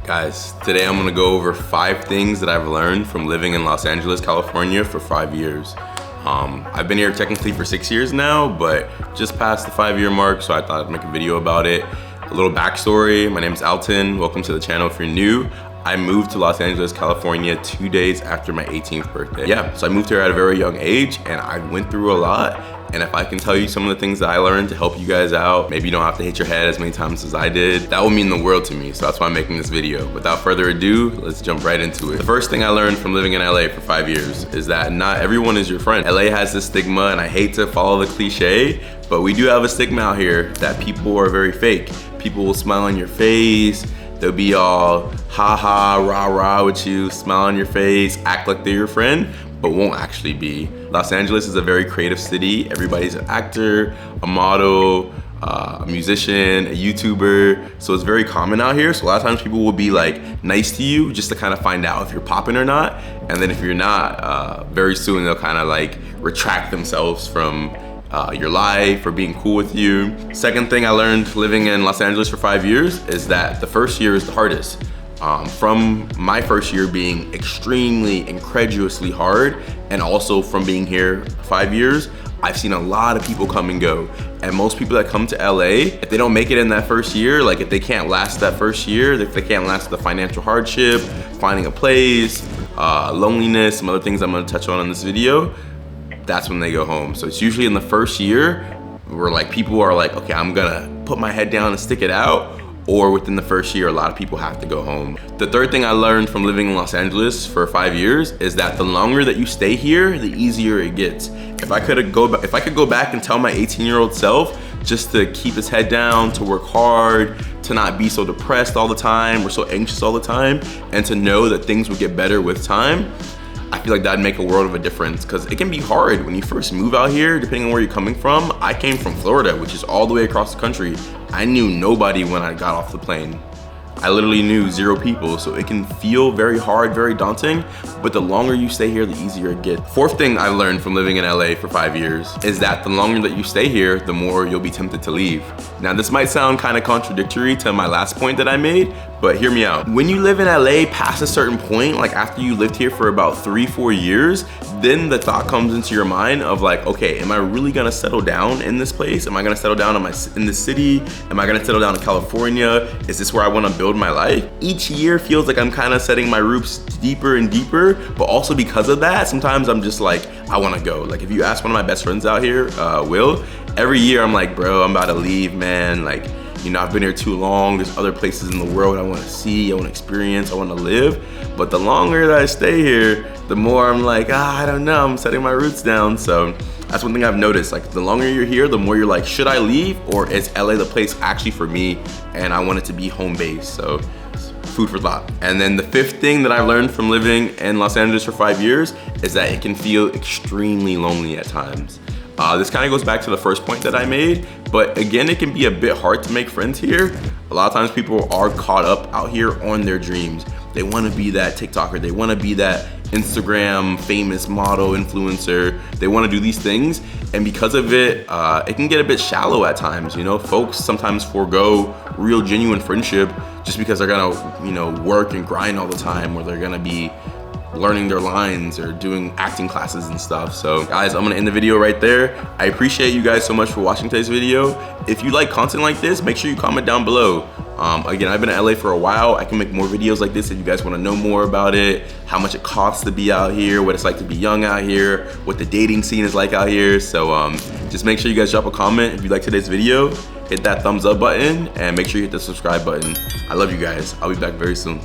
Guys, today I'm gonna go over 5 things that I've learned from living in Los Angeles, California for 5 years. I've been here technically for 6 years now, but just past the 5-year mark, so I thought I'd make a video about it. A little backstory, my name is Alton. Welcome to the channel if you're new. I moved to Los Angeles, California 2 days after my 18th birthday. Yeah, so I moved here at a very young age and I went through a lot. And if I can tell you some of the things that I learned to help you guys out, maybe you don't have to hit your head as many times as I did, that would mean the world to me. So that's why I'm making this video. Without further ado, let's jump right into it. The first thing I learned from living in LA for 5 years is that not everyone is your friend. LA has this stigma, and I hate to follow the cliche, but we do have a stigma out here that people are very fake. People will smile on your face, they'll be all ha-ha, rah-rah with you, smile on your face, act like they're your friend, but won't actually be. Los Angeles is a very creative city. Everybody's an actor, a model, a musician, a YouTuber. So it's very common out here. So a lot of times people will be like nice to you just to kind of find out if you're popping or not. And then if you're not, very soon they'll kind of like retract themselves from your life or being cool with you. Second thing I learned living in Los Angeles for 5 years is that the first year is the hardest. From my first year being extremely, incredulously hard, and also from being here 5 years, I've seen a lot of people come and go. And most people that come to LA, if they don't make it in that first year, like if they can't last that first year, if they can't last the financial hardship, finding a place, loneliness, some other things I'm gonna touch on in this video, that's when they go home. So it's usually in the first year where like people are like, okay, I'm gonna put my head down and stick it out. Or within the first year, a lot of people have to go home. The third thing I learned from living in Los Angeles for 5 years is that the longer that you stay here, the easier it gets. If I could go back and tell my 18-year-old self just to keep his head down, to work hard, to not be so depressed all the time or so anxious all the time, and to know that things would get better with time, I feel like that'd make a world of a difference, because it can be hard when you first move out here, depending on where you're coming from. I came from Florida, which is all the way across the country. I knew nobody when I got off the plane. I literally knew 0 people, so it can feel very hard, very daunting, but the longer you stay here, the easier it gets. Fourth thing I learned from living in LA for 5 years is that the longer that you stay here, the more you'll be tempted to leave. Now, this might sound kind of contradictory to my last point that I made, but hear me out. When you live in LA past a certain point, like after you lived here for about 3-4 years, then the thought comes into your mind of like, okay, am I really gonna settle down in this place? Am I gonna settle down in this city? Am I gonna settle down in California? Is this where I wanna build my life? Each year feels like I'm kind of setting my roots deeper and deeper, but also because of that, sometimes I'm just like, I wanna go. Like if you ask one of my best friends out here, Will, every year I'm like, bro, I'm about to leave, man. Like, you know, I've been here too long. There's other places in the world I want to see, I want to experience, I want to live. But the longer that I stay here, the more I'm like, I don't know, I'm setting my roots down. So that's one thing I've noticed. Like the longer you're here, the more you're like, should I leave, or is LA the place actually for me and I want it to be home base? So food for thought. And then the 5th thing that I've learned from living in Los Angeles for 5 years is that it can feel extremely lonely at times. This kind of goes back to the first point that I made, but again, it can be a bit hard to make friends here. A lot of times people are caught up out here on their dreams. They want to be that TikToker, they want to be that Instagram famous model influencer. They want to do these things, and because of it, it can get a bit shallow at times. You know, folks sometimes forego real genuine friendship just because they're gonna, you know, work and grind all the time, or they're gonna be learning their lines or doing acting classes and stuff. So guys, I'm gonna end the video right there. I appreciate you guys so much for watching today's video. If you like content like this, make sure you comment down below. Again, I've been in LA for a while. I can make more videos like this if you guys wanna know more about it, how much it costs to be out here, what it's like to be young out here, what the dating scene is like out here. So just make sure you guys drop a comment if you like today's video, hit that thumbs up button, and make sure you hit the subscribe button. I love you guys. I'll be back very soon.